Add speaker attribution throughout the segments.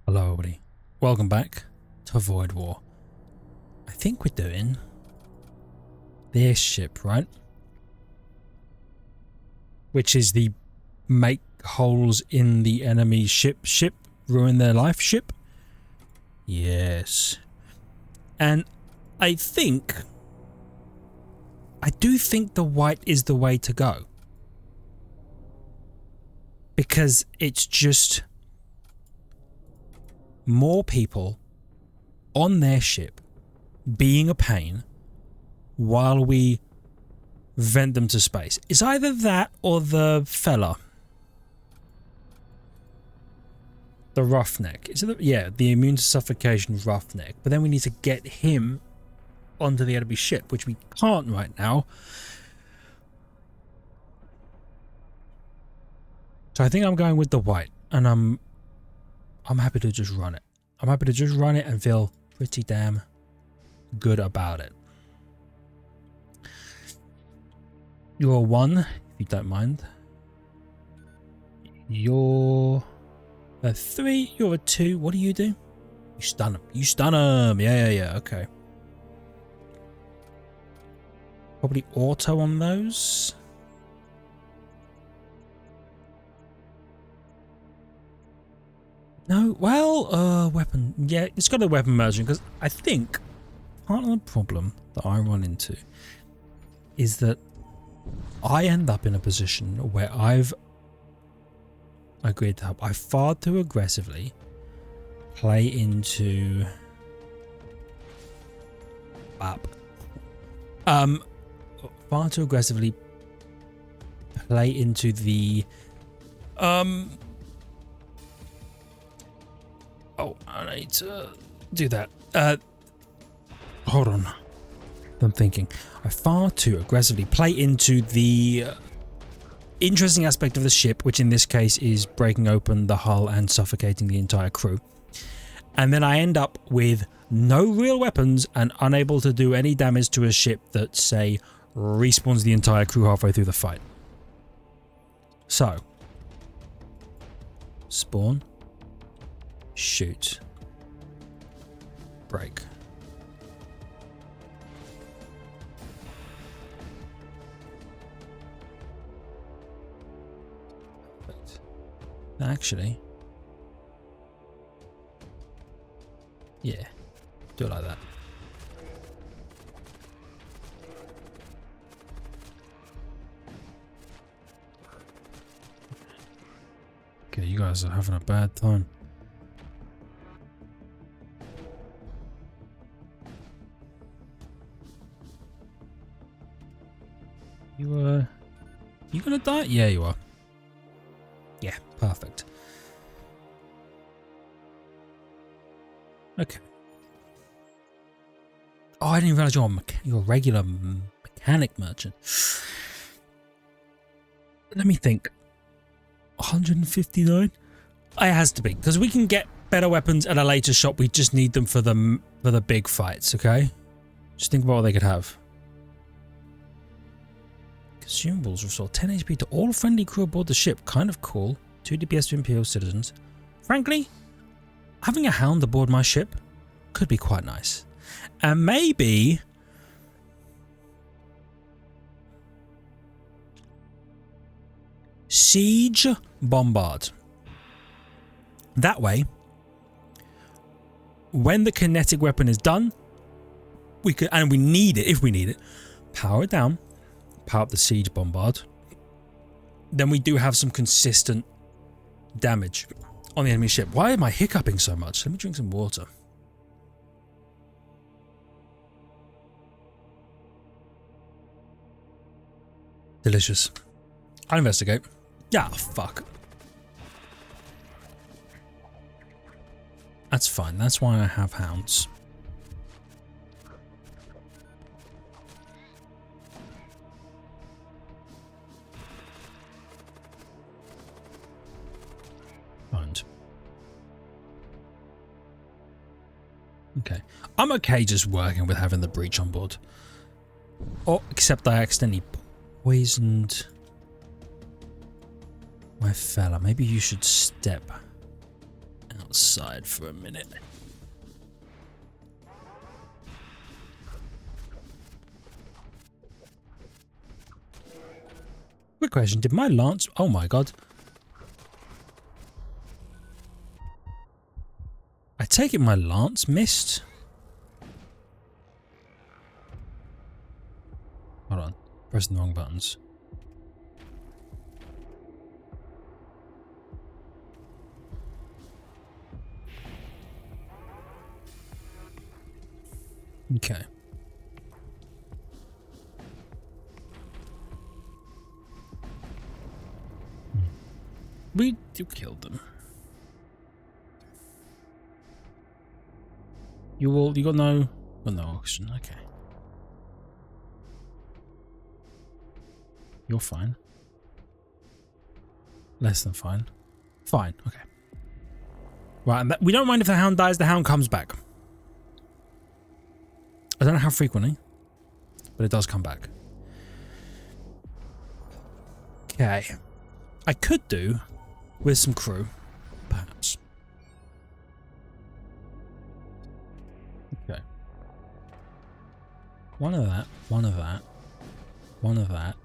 Speaker 1: Hello everybody, welcome back to Void War. I think we're doing this ship, right? Which is the make holes in the enemy ship, ruin their life ship. Yes. And I do think the white is the way to go. Because it's just more people on their ship being a pain while we vent them to space. It's either that or the fella. The roughneck. Is it the immune to suffocation roughneck. But then we need to get him onto the enemy ship, which we can't right now. So I think I'm going with the white, and I'm happy to just run it. I'm happy to just run it and feel pretty damn good about it. You're a 1, if you don't mind. You're a 3, you're a 2. What do? You stun him. You stun him. Yeah, okay. Probably auto on those. No, well, weapon. Yeah, it's got a weapon merging because I think part of the problem that I run into is that I end up in a position where I've agreed to help. I far too aggressively play into far too aggressively play into the Oh, I need to do that. Hold on. I'm thinking. I far too aggressively play into the interesting aspect of the ship, which in this case is breaking open the hull and suffocating the entire crew. And then I end up with no real weapons and unable to do any damage to a ship that, say, respawns the entire crew halfway through the fight. So. Spawn. Shoot. Break. Perfect. Actually. Yeah. Do it like that. Okay, you guys are having a bad time. You gonna die? Yeah, you are. Yeah, perfect. Okay. Oh, I didn't realize you're a regular mechanic merchant. Let me think. 159? It has to be, because we can get better weapons at a later shop. We just need them for the big fights, okay? Just think about what they could have. Consumables restore 10 HP to all friendly crew aboard the ship. Kind of cool. 2 DPS to Imperial citizens. Frankly, having a hound aboard my ship could be quite nice. And maybe siege bombard. That way, when the kinetic weapon is done, we could, and we need it, if we need it, power it down. Power up the siege bombard, then we do have some consistent damage on the enemy ship. Why am I hiccuping so much? Let me drink some water. Delicious. I'll investigate. Yeah, fuck. That's fine. That's why I have hounds. Okay. I'm okay just working with having the breach on board. Oh, except I accidentally poisoned my fella. Maybe you should step out outside for a minute. Quick question, did my lance... Oh my god. I take it my lance missed? Hold on, pressing the wrong buttons. Okay. We killed them. You got no oxygen, okay. You're fine. Less than fine. Fine, okay. Right, and we don't mind if the hound dies, the hound comes back. I don't know how frequently, but it does come back. Okay. I could do with some crew, perhaps. Okay. One of that, one of that, one of that,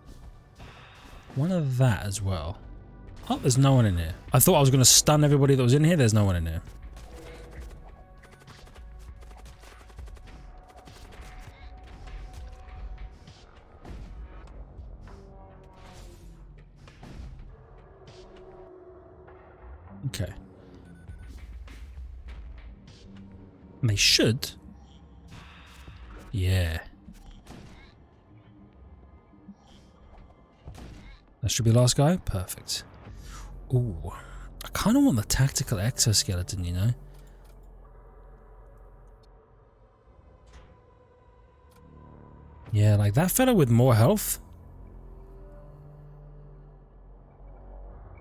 Speaker 1: one of that as well. Oh, there's no one in here. I thought I was going to stun everybody that was in here. There's no one in here. Okay. And they should. Yeah. That should be the last guy. Perfect. Ooh. I kind of want the tactical exoskeleton, you know? Yeah, like that fella with more health.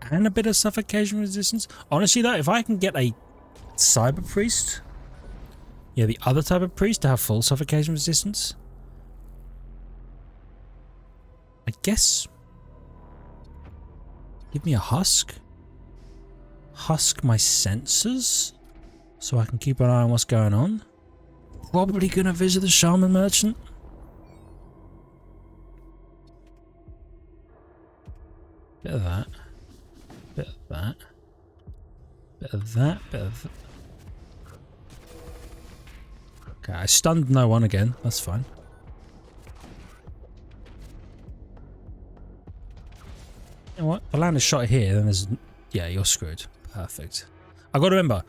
Speaker 1: And a bit of suffocation resistance. Honestly though, if I can get a cyber priest, yeah, the other type of priest to have full suffocation resistance, I guess. Give me a husk. Husk my sensors so I can keep an eye on what's going on. Probably gonna visit the shaman merchant. Bit of that. Bit of that. Bit of that. Bit of that. Okay, I stunned no one again. That's fine. You know what? If I land a shot here, then there's... Yeah, you're screwed. Perfect. I got to remember,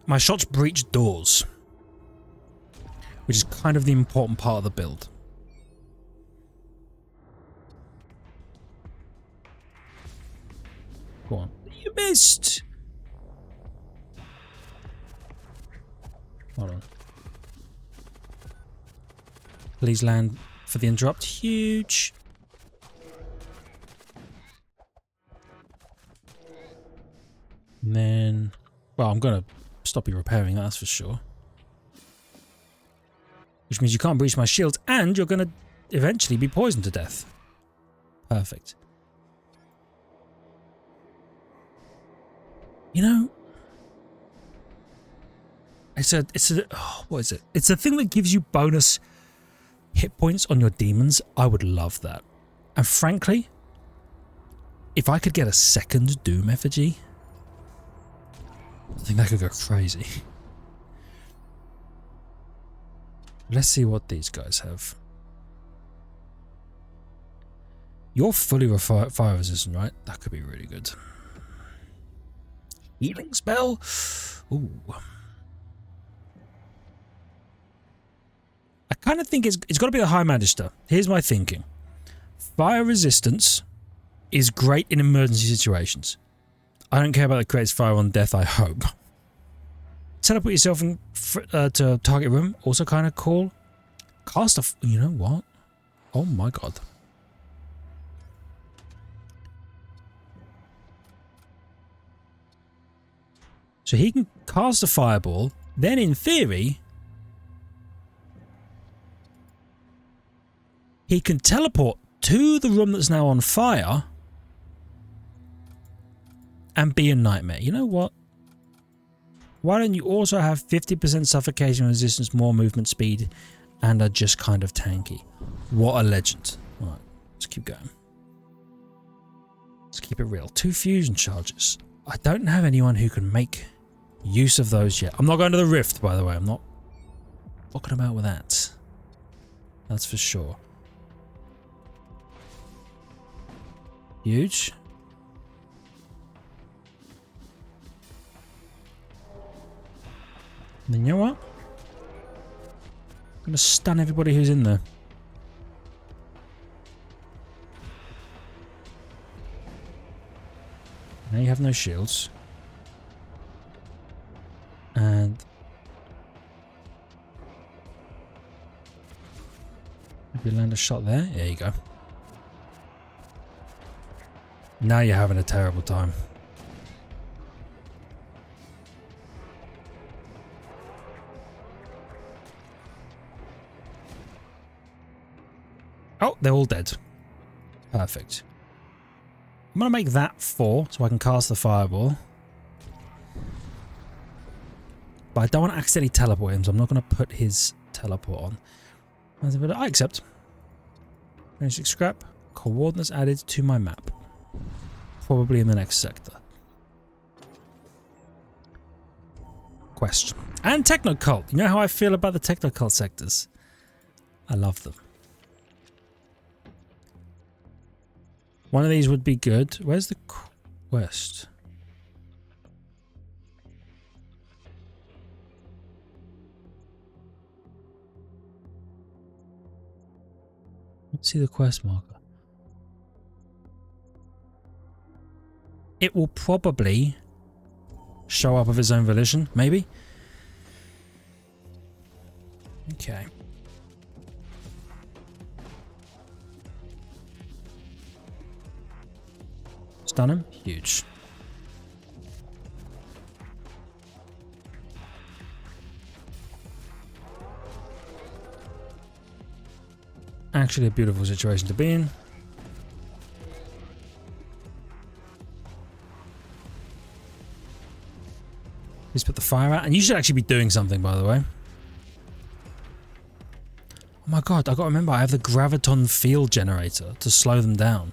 Speaker 1: my shots breach doors, which is kind of the important part of the build. Go on. You missed! Hold on. Please land for the interrupt. Huge. And then... Well, I'm going to stop you repairing that, that's for sure. Which means you can't breach my shield, and you're going to eventually be poisoned to death. Perfect. You know... what is it? It's a thing that gives you bonus hit points on your demons. I would love that. And frankly, if I could get a second Doom effigy, I think that could go crazy. Let's see what these guys have. You're fully fire resistant, right? That could be really good. Healing spell? Ooh. I kind of think it's got to be the High Magister. Here's my thinking. Fire resistance is great in emergency situations. I don't care about the creates fire on death, I hope. Teleport yourself in to target room, also kind of cool. Cast a... You know what? Oh my god. So he can cast a fireball, then in theory... he can teleport to the room that's now on fire and be a nightmare. You know what? Why don't you also have 50% suffocation resistance, more movement speed, and are just kind of tanky? What a legend. Alright, let's keep going. Let's keep it real. 2 fusion charges. I don't have anyone who can make use of those yet. I'm not going to the rift, by the way. I'm not fucking about with that. That's for sure. Huge. And then you know what? I'm going to stun everybody who's in there. Now you have no shields. And maybe land a shot there. There you go. Now you're having a terrible time. Oh, they're all dead. Perfect. I'm going to make that 4 so I can cast the fireball. But I don't want to accidentally teleport him, so I'm not going to put his teleport on. I accept. Basic scrap. Coordinates added to my map. Probably in the next sector. Question. And technocult. You know how I feel about the technocult sectors? I love them. One of these would be good. Where's the quest? Let's see the quest marker. It will probably show up of its own volition, maybe. Okay. Stun him. Huge. Actually a beautiful situation to be in. Please put the fire out. And you should actually be doing something, by the way. Oh my god, I gotta remember I have the graviton field generator to slow them down.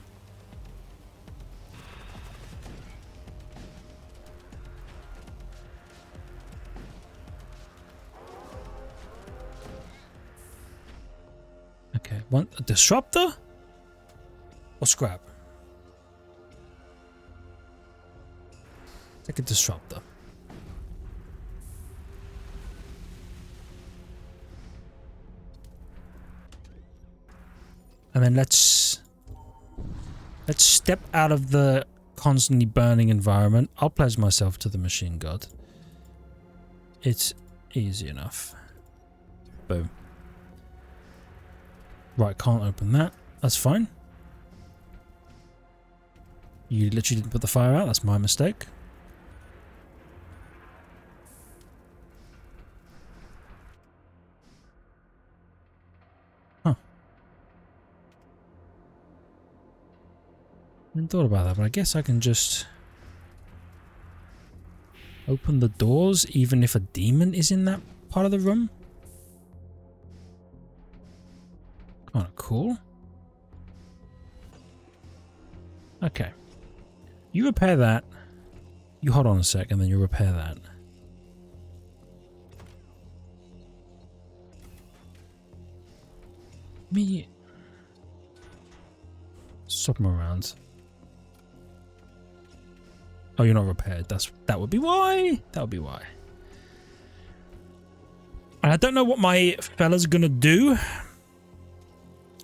Speaker 1: Okay, want a disruptor or scrap? Take a disruptor. And then let's step out of the constantly burning environment. I'll pledge myself to the machine god. It's easy enough. Boom. Right, can't open that. That's fine. You literally didn't put the fire out. That's my mistake. Huh. I hadn't thought about that, but I guess I can just open the doors even if a demon is in that part of the room. Kind of cool. Okay. You repair that. You hold on a sec and then you repair that. Me. Swap them around. Oh, you're not repaired. That would be why. That would be why. And I don't know what my fella's gonna do.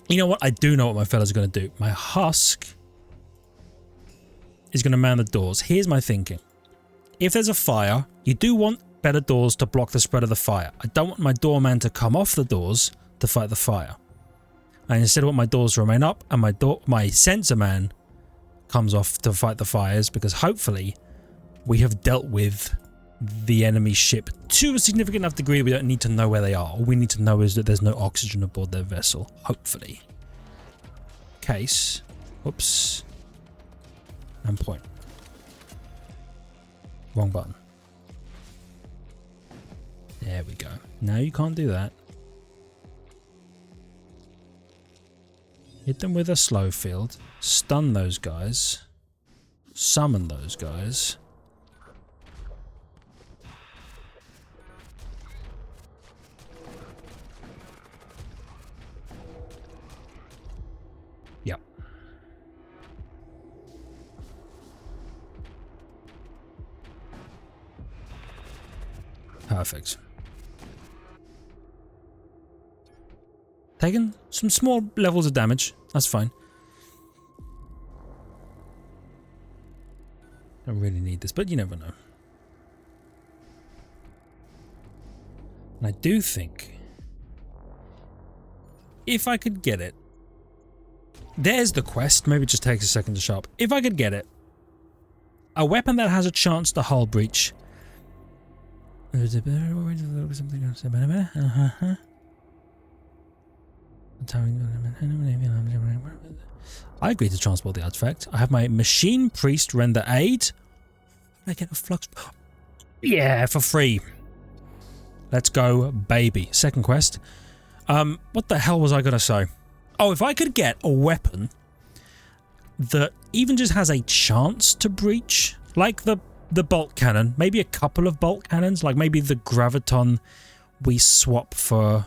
Speaker 1: You know what? I do know what my fella's gonna do. My husk is gonna man the doors. Here's my thinking. If there's a fire, you do want better doors to block the spread of the fire. I don't want my doorman to come off the doors to fight the fire. I instead want my doors to remain up and my sensor man comes off to fight the fires, because hopefully we have dealt with the enemy ship to a significant enough degree we don't need to know where they are. All we need to know is that there's no oxygen aboard their vessel. Hopefully. Case. Oops. And point. Wrong button. There we go. Now you can't do that. Hit them with a slow field. Stun those guys. Summon those guys. Yep. Perfect. Taken some small levels of damage. That's fine. Don't really need this, but you never know. And I do think if I could get it, there's the quest. Maybe it just takes a second to show up. If I could get it, a weapon that has a chance to hull breach. Something else. I agree to transport the artifact. I have my machine priest render aid. I get a flux. Yeah, for free. Let's go, baby. Second quest. What the hell was I gonna say? Oh, if I could get a weapon that even just has a chance to breach, like the bolt cannon, maybe a couple of bolt cannons, like maybe the graviton we swap for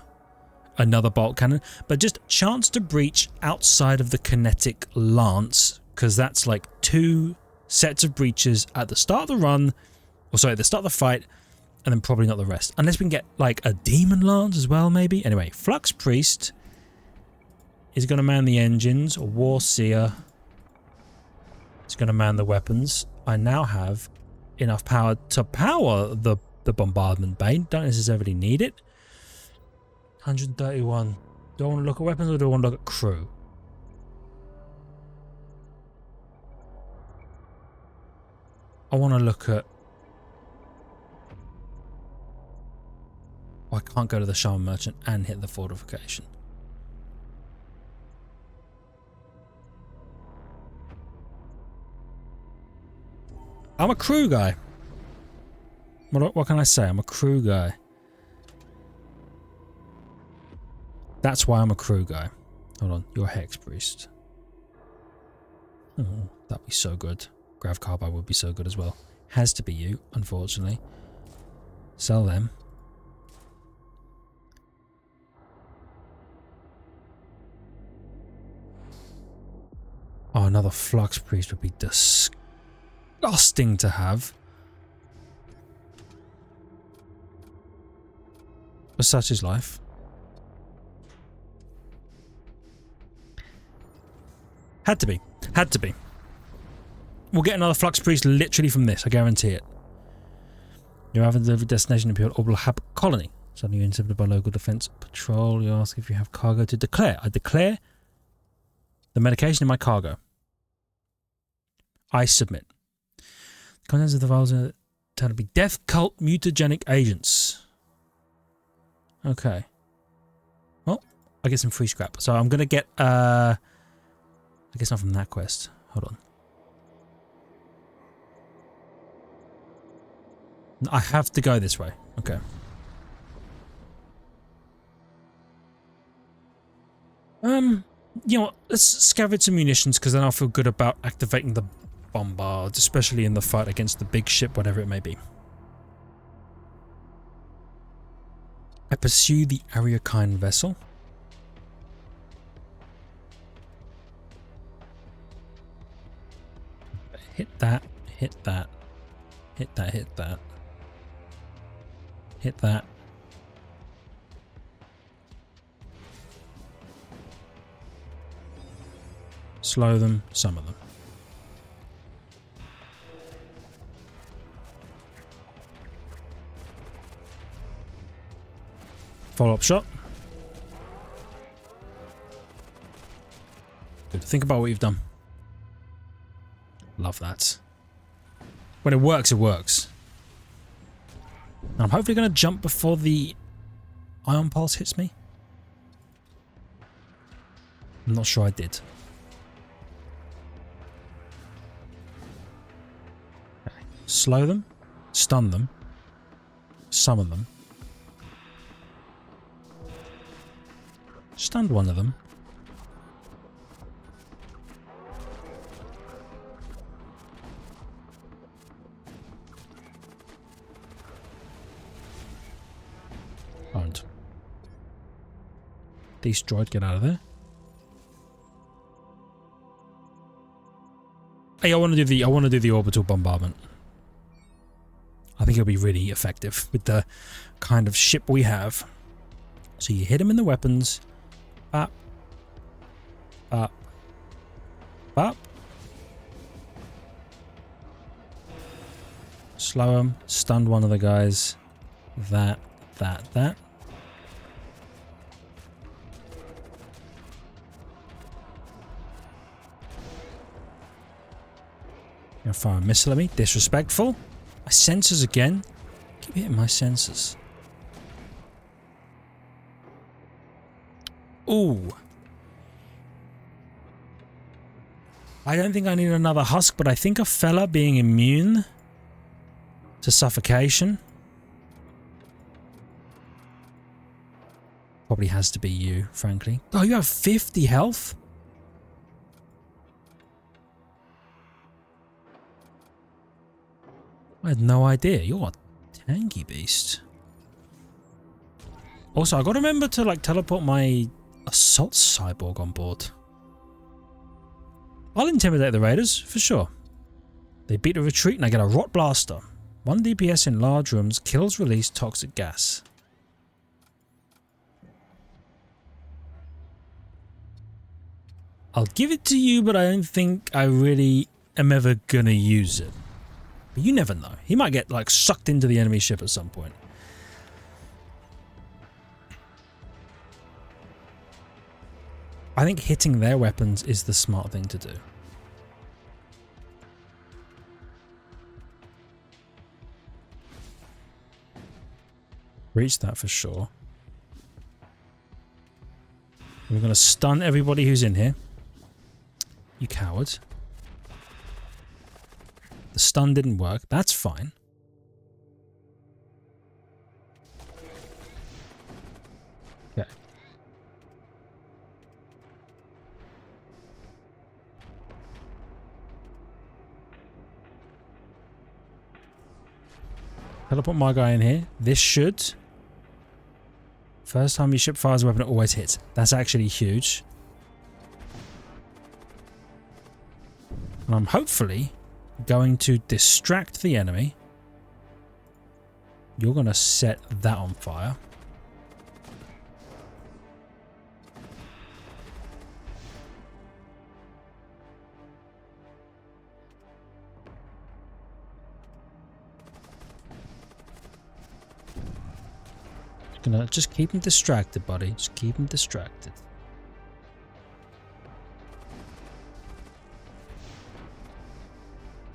Speaker 1: another bolt cannon, but just chance to breach outside of the kinetic lance, because that's like 2 sets of breaches at the start of the run, or sorry, at the start of the fight, and then probably not the rest. Unless we can get like a demon lance as well, maybe. Anyway, Flux Priest is going to man the engines, or War Seer is going to man the weapons. I now have enough power to power the Bombardment Bane. Don't necessarily need it. 131. Do I want to look at weapons or do I want to look at crew? I want to look at... Oh, I can't go to the Shaman Merchant and hit the fortification. I'm a crew guy. What can I say? I'm a crew guy. That's why I'm a crew guy. Hold on, you're Hex Priest. Oh, that'd be so good. Grav Carbide would be so good as well. Has to be you, unfortunately. Sell them. Oh, another Flux Priest would be disgusting to have. But such is life. Had to be. Had to be. We'll get another Flux Priest literally from this, I guarantee it. You have a delivery destination appeared Orbital Hub Colony. Suddenly you're intercepted by local defense patrol. You ask if you have cargo to declare. I declare the medication in my cargo. I submit. The contents of the files are turned to be death cult mutagenic agents. Okay. Well, I get some free scrap. So I'm going to get... I guess not from that quest. Hold on. I have to go this way. Okay. You know what? Let's scavenge some munitions because then I'll feel good about activating the bombards, especially in the fight against the big ship, whatever it may be. I pursue the Ariokine vessel. Hit that, hit that, hit that, hit that, hit that. Slow them, some of them. Follow-up shot. Good. Think about what you've done. Love that. When it works, it works. Now, I'm hopefully going to jump before the ion pulse hits me. I'm not sure I did. Okay. Slow them, stun them, summon them, Stunned one of them. Aren't. Destroyed, get out of there. Hey, I want to do the orbital bombardment. I think it'll be really effective with the kind of ship we have. So you hit him in the weapons. Bop. Bop. Bop. Slow him. Stunned one of the guys. That. Gonna fire a missile at me. Disrespectful. My sensors again. Keep hitting my sensors. Ooh. I don't think I need another husk, but I think a fella being immune to suffocation probably has to be you, frankly. Oh, you have 50 health? I had no idea. You're a tanky beast. Also, I gotta remember to like teleport my assault cyborg on board. I'll intimidate the raiders, for sure. They beat a retreat and I get a rot blaster. 1 DPS in large rooms, kills release toxic gas. I'll give it to you, but I don't think I really am ever gonna use it. But you never know. He might get like sucked into the enemy ship at some point. I think hitting their weapons is the smart thing to do. Reach that for sure. We're going to stun everybody who's in here. You coward. The stun didn't work. That's fine. Okay. Teleport my guy in here. This should... First time your ship fires a weapon, it always hits. That's actually huge. And I'm hopefully going to distract the enemy. You're going to set that on fire. Gonna just keep him distracted, buddy. Just keep him distracted.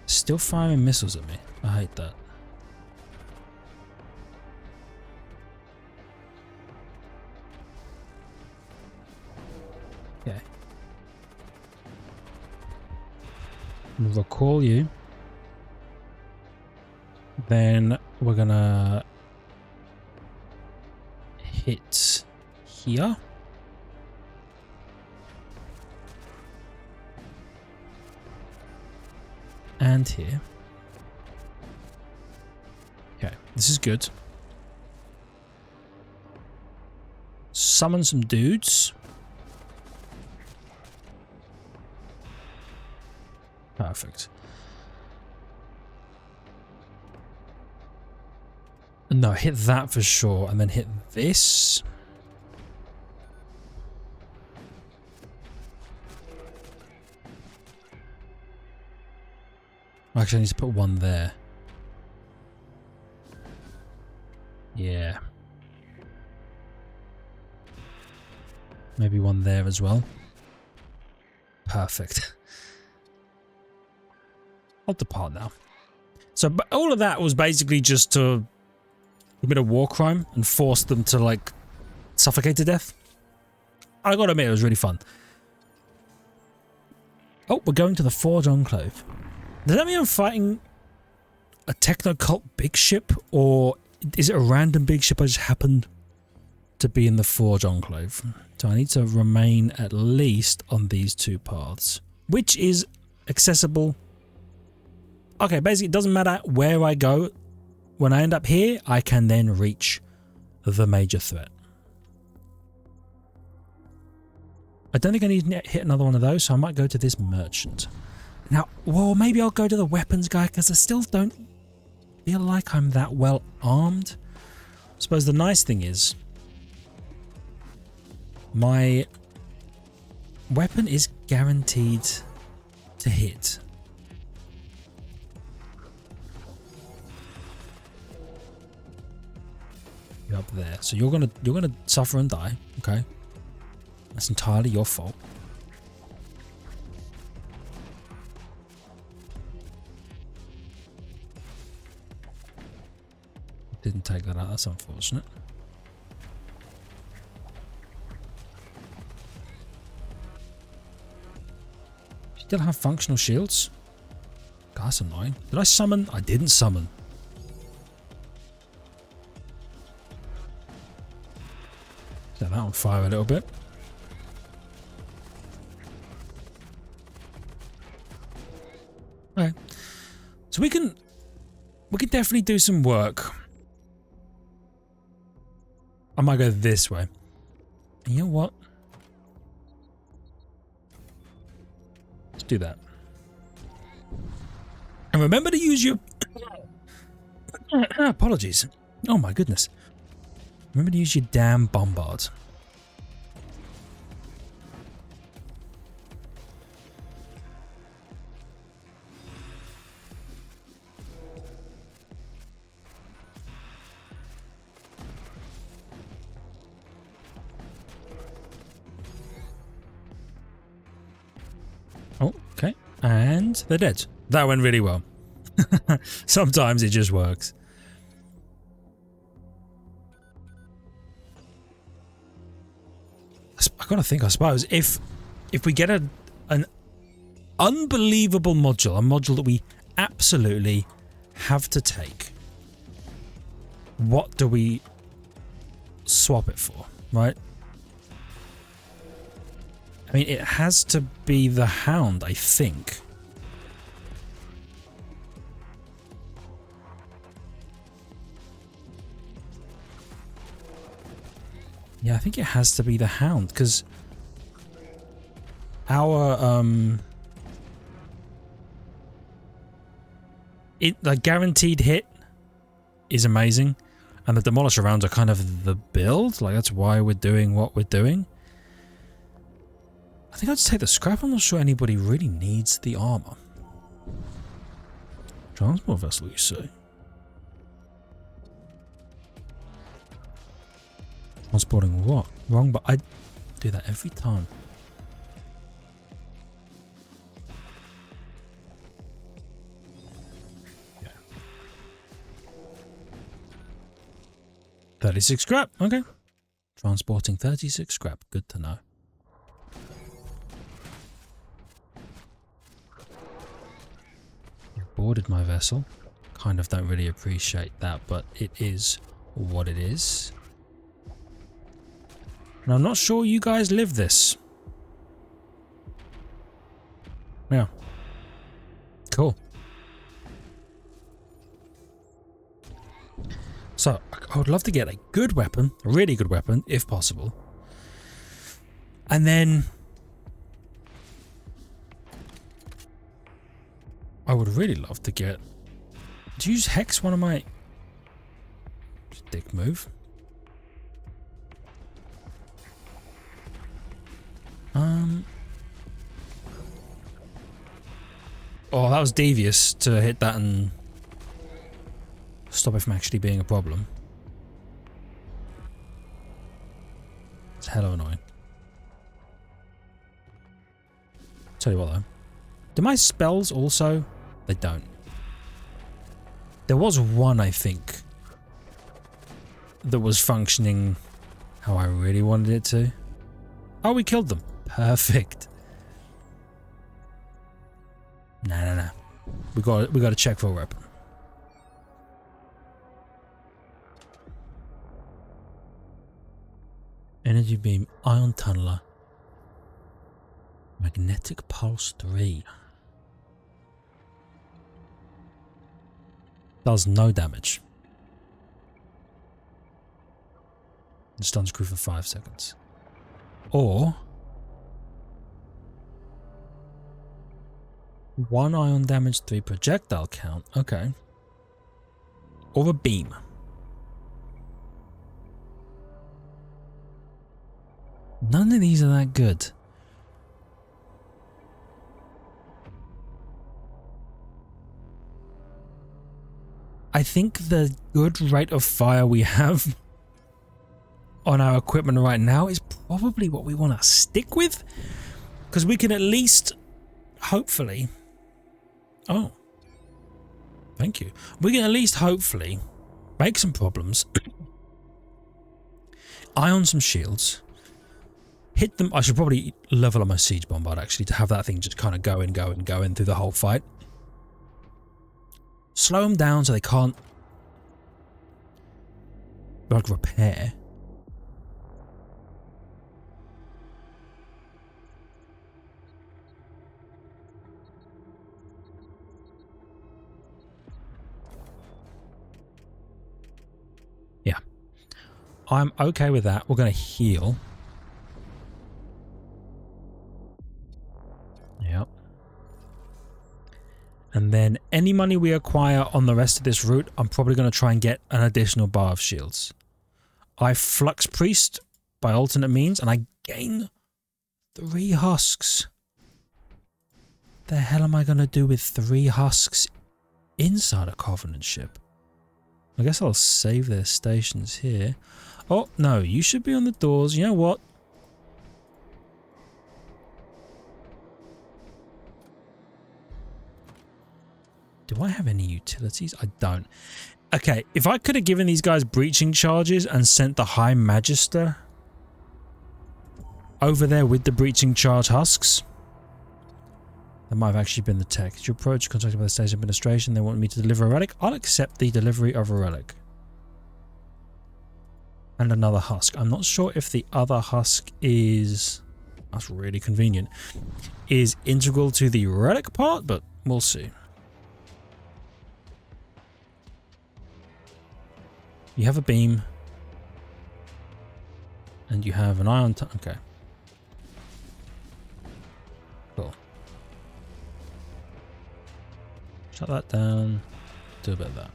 Speaker 1: Still firing missiles at me. I hate that. Okay. I'm gonna recall you. Then we're gonna hit here. And here. Okay, this is good. Summon some dudes. Perfect. No, hit that for sure, and then hit this. Actually, I need to put one there. Yeah. Maybe one there as well. Perfect. I'll depart now. So all of that was basically just to commit a war crime and force them to like suffocate to death. I gotta admit, it was really fun. Oh, we're going to the Forge Enclave. Does that mean I'm fighting a technocult big ship, or is it a random big ship I just happened to be in the Forge Enclave. So I need to remain at least on these two paths, which is accessible. Okay, basically it doesn't matter where I go. When I end up here, I can then reach the major threat. I don't think I need to hit another one of those, so I might go to this merchant. Now, well, maybe I'll go to the weapons guy, because I still don't feel like I'm that well armed. I suppose the nice thing is, my weapon is guaranteed to hit. You're up there, so you're gonna suffer and die. Okay, that's entirely your fault. Didn't take that out. That's unfortunate. Still have functional shields? God, that's annoying. Did I summon? I didn't summon. Set that on fire a little bit. Okay. So we can definitely do some work. I might go this way. And you know what? Let's do that. And remember to use your... Apologies. Oh my goodness. Remember to use your damn bombard. Oh, okay. And they're dead. That went really well. Sometimes it just works. I gotta think, I suppose, if we get an unbelievable module, a module that we absolutely have to take, what do we swap it for, right? I mean, it has to be the Hound, I think. Yeah, I think it has to be the Hound, because our the guaranteed hit is amazing, and the Demolisher rounds are kind of the build. Like, that's why we're doing what we're doing. I think I'll just take the scrap. I'm not sure anybody really needs the armor. Transport vessel, you say? Transporting what? Wrong, but I do that every time. Yeah. 36 scrap. Okay. Transporting 36 scrap. Good to know. You've boarded my vessel. Kind of don't really appreciate that, but it is what it is. And I'm not sure you guys live this. Yeah. Cool. So, I would love to get a good weapon, a really good weapon, if possible. And then... I would really love to get... Do you use Hex one of my... Dick move. Oh, that was devious to hit that and stop it from actually being a problem. It's hella annoying. Tell you what though. Do my spells also? They don't. There was one, I think, that was functioning how I really wanted it to. Oh, we killed them. Perfect. Nah. We got to check for a weapon. Energy beam, ion tunneler, magnetic pulse 3. Does no damage. And stuns crew for 5 seconds. Or 1 ion damage, 3 projectile count. Okay. Or a beam. None of these are that good. I think the good rate of fire we have on our equipment right now is probably what we want to stick with. Because we can at least, hopefully... Oh. Thank you. We can at least, hopefully, make some problems. Ion some shields. Hit them. I should probably level up my siege bombard, actually, to have that thing just kind of going through the whole fight. Slow them down so they can't, like, repair. Yeah. I'm okay with that. We're going to heal. Yep. And then any money we acquire on the rest of this route, I'm probably going to try and get an additional bar of shields. I flux priest by alternate means, and I gain 3 husks. The hell am I going to do with 3 husks inside a Covenant ship? I guess I'll save their stations here. Oh, no, you should be on the doors. You know what? Do I have any utilities? I don't. Okay, if I could have given these guys breaching charges and sent the High Magister over there with the breaching charge husks, that might have actually been the tech. Did you approach contacted by the station administration? They want me to deliver a relic? I'll accept the delivery of a relic. And another husk. I'm not sure if the other husk is... That's really convenient. Is integral to the relic part, but we'll see. You have a beam. And you have an ion... Okay. Cool. Shut that down. Do a bit of that.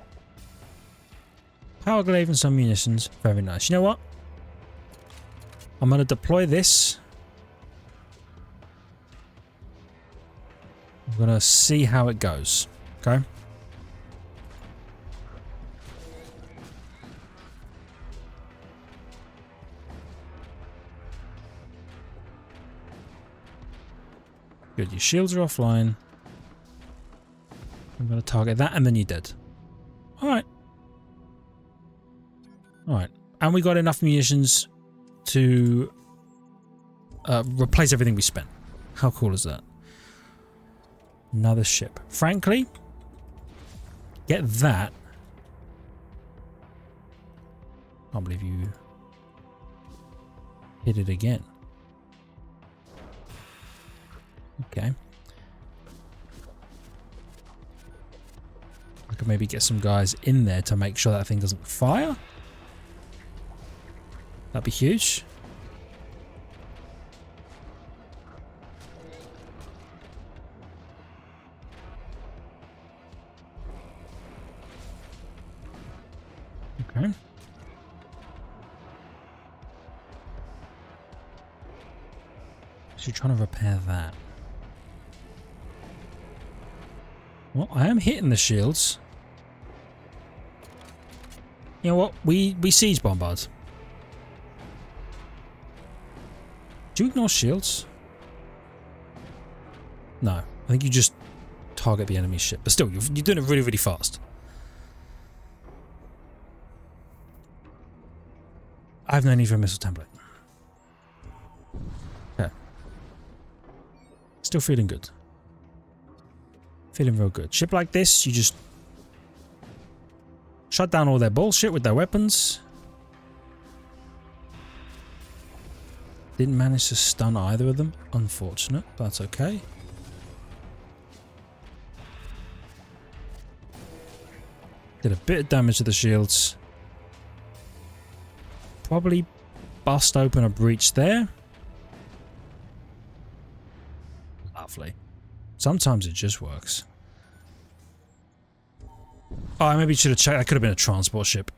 Speaker 1: Power glaive and some munitions. Very nice. You know what? I'm going to deploy this. I'm going to see how it goes. Okay? Good, your shields are offline. I'm going to target that and then you're dead. Alright. Alright. And we got enough munitions to replace everything we spent. How cool is that? Another ship. Frankly, get that. Can't believe you hit it again. Okay. I could maybe get some guys in there to make sure that thing doesn't fire. That'd be huge. Okay. So you're trying to repair that. Well, I am hitting the shields. You know what? We siege bombard. Do you ignore shields? No. I think you just target the enemy ship. But still, you're doing it really, really fast. I have no need for a missile template. Okay. Still feeling good. Feeling real good. Ship like this, you just shut down all their bullshit with their weapons. Didn't manage to stun either of them. Unfortunate, but that's okay. Did a bit of damage to the shields. Probably bust open a breach there. Lovely. Sometimes it just works. Oh, I maybe should have checked. That could have been a transport ship.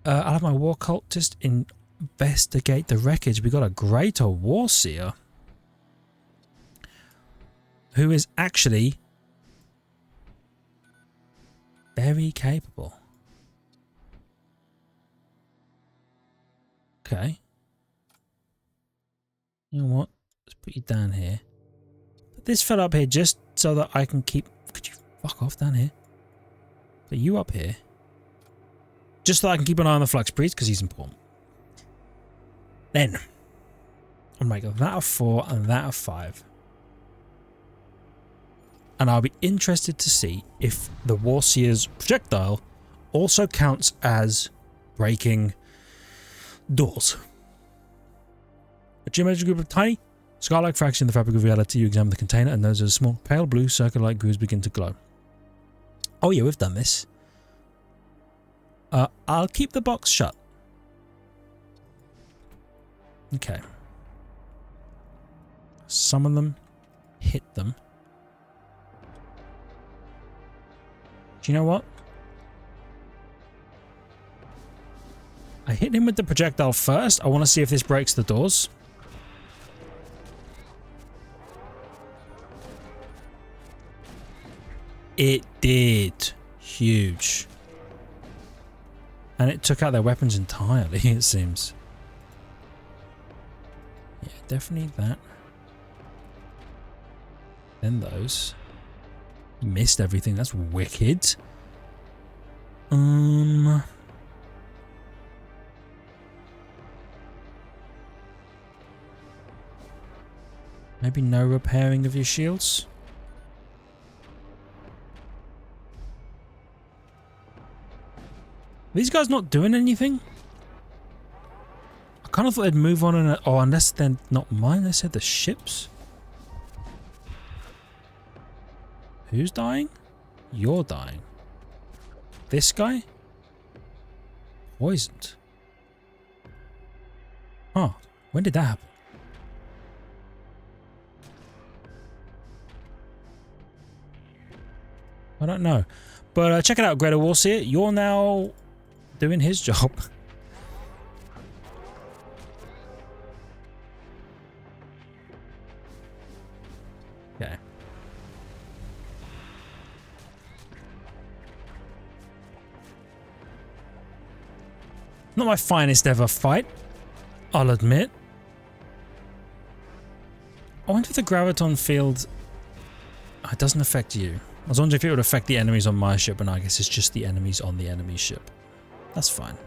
Speaker 1: I'll have my war cultist investigate the wreckage. We got a greater warseer who is actually very capable. Okay. You know what? Let's put you down here. Put this fella up here just so that I can keep... Could you fuck off down here? Put you up here. Just so I can keep an eye on the Flux Priest, because he's important. Then, I'll make that a 4 and that a 5. And I'll be interested to see if the Warseer's projectile also counts as breaking doors. A geometric group of tiny, scar-like fractions in the fabric of reality. You examine the container and those are small, pale blue, circle-like grooves begin to glow. Oh yeah, we've done this. I'll keep the box shut. Okay. Summon them. Hit them. Do you know what? I hit him with the projectile first. I want to see if this breaks the doors. It did. Huge. And it took out their weapons entirely, it seems. Yeah, definitely that. Then those. Missed everything. That's wicked. Maybe no repairing of your shields. These guys not doing anything? I kind of thought they'd move on and... Oh, unless they're not mine. They said the ships. Who's dying? You're dying. This guy? Poisoned. Huh. When did that happen? I don't know. But check it out, Greta Warseer. You're now doing his job. Okay. Not my finest ever fight, I'll admit. I wonder if the graviton field... it doesn't affect you. I was wondering if it would affect the enemies on my ship, and I guess it's just the enemies on the enemy ship. That's fine.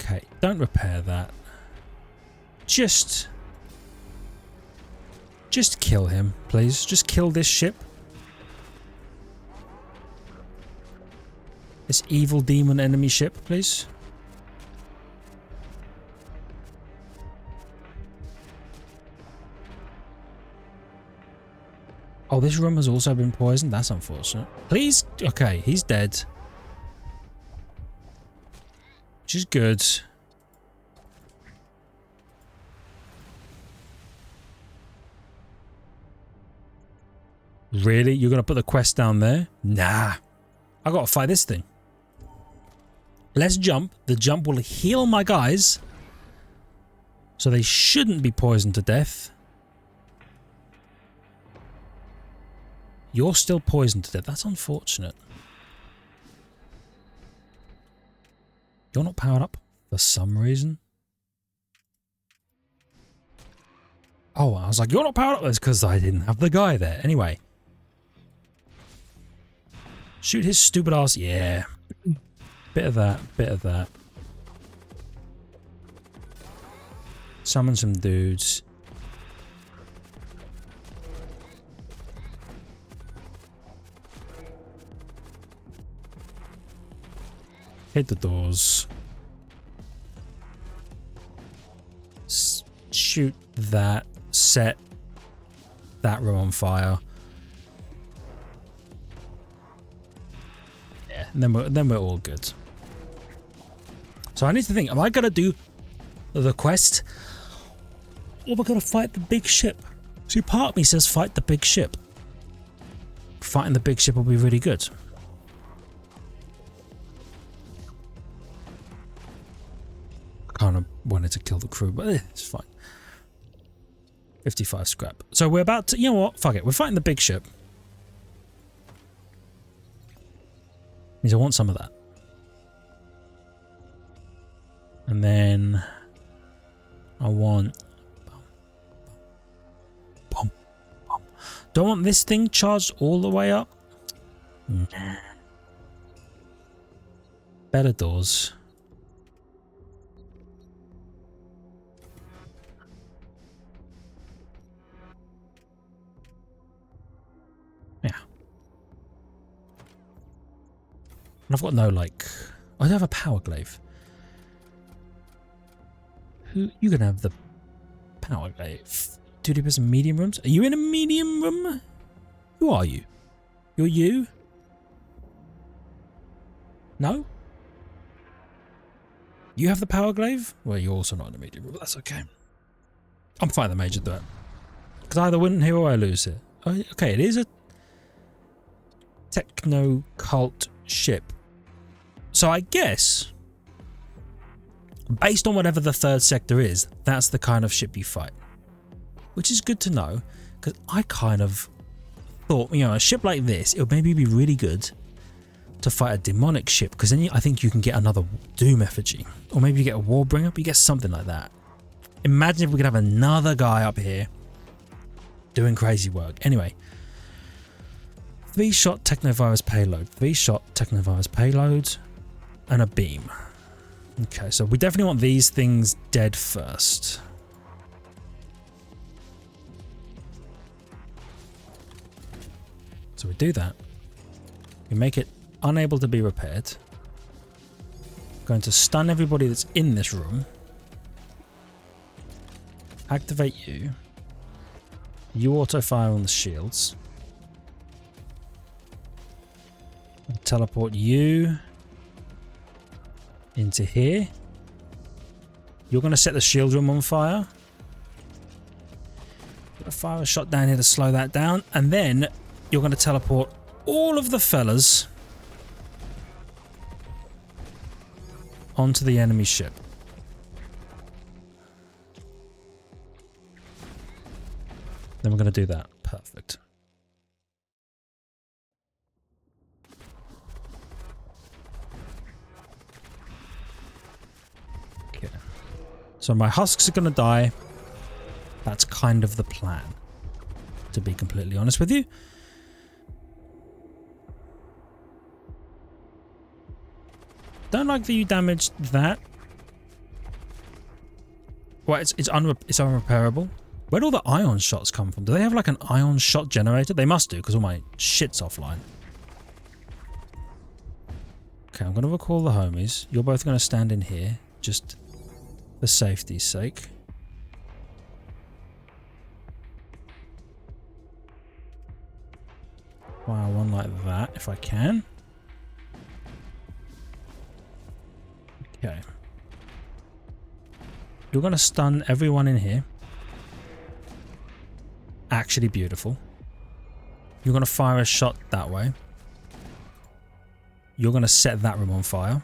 Speaker 1: Okay, don't repair that. Just kill him, please. Just kill this ship. This evil demon enemy ship, please. Oh, this room has also been poisoned. That's unfortunate. Please? Okay, he's dead. Which is good. Really? You're going to put the quest down there? Nah. I got to fight this thing. Let's jump. The jump will heal my guys. So they shouldn't be poisoned to death. You're still poisoned to death. That's unfortunate. You're not powered up for some reason. Oh, I was like, you're not powered up. That's because I didn't have the guy there. Anyway. Shoot his stupid ass. Yeah. Bit of that. Bit of that. Summon some dudes. Hit the doors. Shoot that. Set that room on fire. Yeah, and then we're all good. So I need to think, am I gonna do the quest? Or am I gonna fight the big ship? See, part of me says fight the big ship. Fighting the big ship will be really good. I kind of wanted to kill the crew, but it's fine. 55 scrap. So we're about to, you know what? Fuck it. We're fighting the big ship. Means I want some of that. And then I want... Boom, boom. Do I want this thing charged all the way up? Nah. Better doors. Yeah. And I've got no, like... I don't have a power glaive. Who... You can have the power glaive. 2D medium rooms? Are you in a medium room? Who are you? You're you? No? You have the power glaive? Well, you're also not in a medium room, but that's okay. I'm fine the major do it. Because I either win here or I lose here. Oh, okay, it is a technocult ship. So I guess, based on whatever the third sector is, that's the kind of ship you fight. Which is good to know, because I kind of thought, you know, a ship like this, it would maybe be really good to fight a demonic ship, because then I think you can get another Doom effigy. Or maybe you get a Warbringer, but you get something like that. Imagine if we could have another guy up here doing crazy work. Anyway, 3-shot technovirus payload, 3-shot technovirus payload, and a beam. Okay, so we definitely want these things dead first. So we do that. We make it unable to be repaired. Going to stun everybody that's in this room. Activate you. You auto fire on the shields. I'll teleport you into here. You're going to set the shield room on fire. Gonna fire a shot down here to slow that down, and then you're going to teleport all of the fellas onto the enemy ship. Then we're going to do that. Perfect. Okay. So my husks are going to die. That's kind of the plan, to be completely honest with you. Don't like that you damaged that. Well, it's unrepairable. Where'd all the ion shots come from? Do they have like an ion shot generator? They must do, because all my shit's offline. Okay, I'm going to recall the homies. You're both going to stand in here, just for safety's sake. Fire one like that, if I can. Okay. You're going to stun everyone in here. Actually beautiful. You're going to fire a shot that way. You're going to set that room on fire.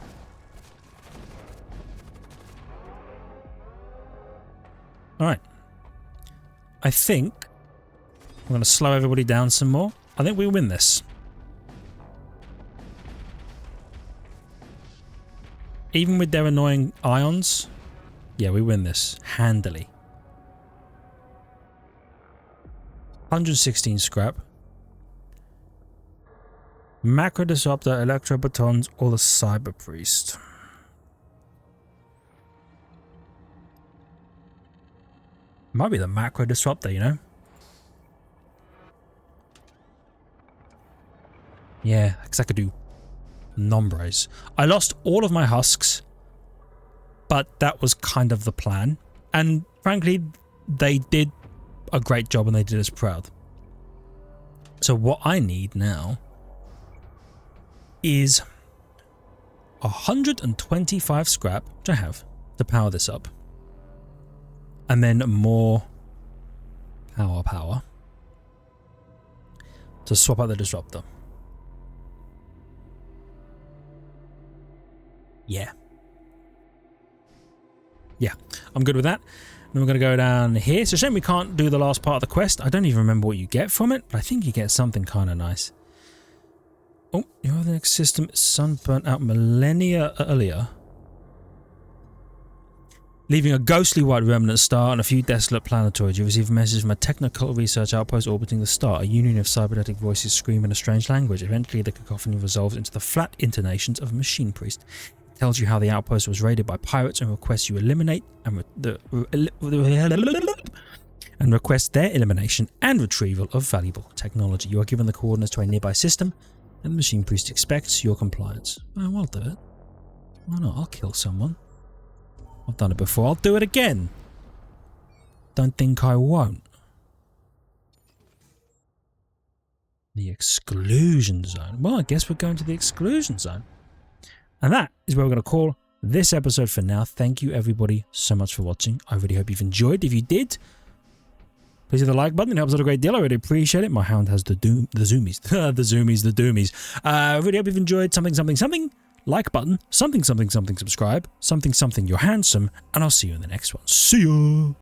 Speaker 1: Alright. I think I'm going to slow everybody down some more. I think we'll win this. Even with their annoying ions, yeah, we win this handily. 116 scrap. Macro Disruptor, Electro Batons, or the Cyber Priest. Might be the Macro Disruptor, you know? Yeah, because I could do nombres. I lost all of my husks, but that was kind of the plan. And frankly, they did a great job and they did us proud. So what I need now is 125 scrap, which I have, to power this up. And then more power to swap out the disruptor. Yeah, I'm good with that. Then we're going to go down here. It's a shame we can't do the last part of the quest. I don't even remember what you get from it, but I think you get something kind of nice. Oh, you have the next system. Sun burnt out millennia earlier, leaving a ghostly white remnant star and a few desolate planetoids. You receive a message from a technocults research outpost orbiting the star. A union of cybernetic voices scream in a strange language. Eventually, the cacophony resolves into the flat intonations of a machine priest. It tells you how the outpost was raided by pirates and requests you eliminate and request their elimination and retrieval of valuable technology. You are given the coordinates to a nearby system, and the machine priest expects your compliance. Oh, I'll do it. Why not? I'll kill someone. I've done it before. I'll do it again. Don't think I won't. The exclusion zone. Well, I guess we're going to the exclusion zone. And that is where we're going to call this episode for now. Thank you everybody so much for watching. I really hope you've enjoyed. If you did, please hit the like button. It helps out a great deal. I really appreciate it. My hound has the zoomies. the doomies. I really hope you've enjoyed something. Like button, something, subscribe, something, you're handsome, and I'll see you in the next one. See ya!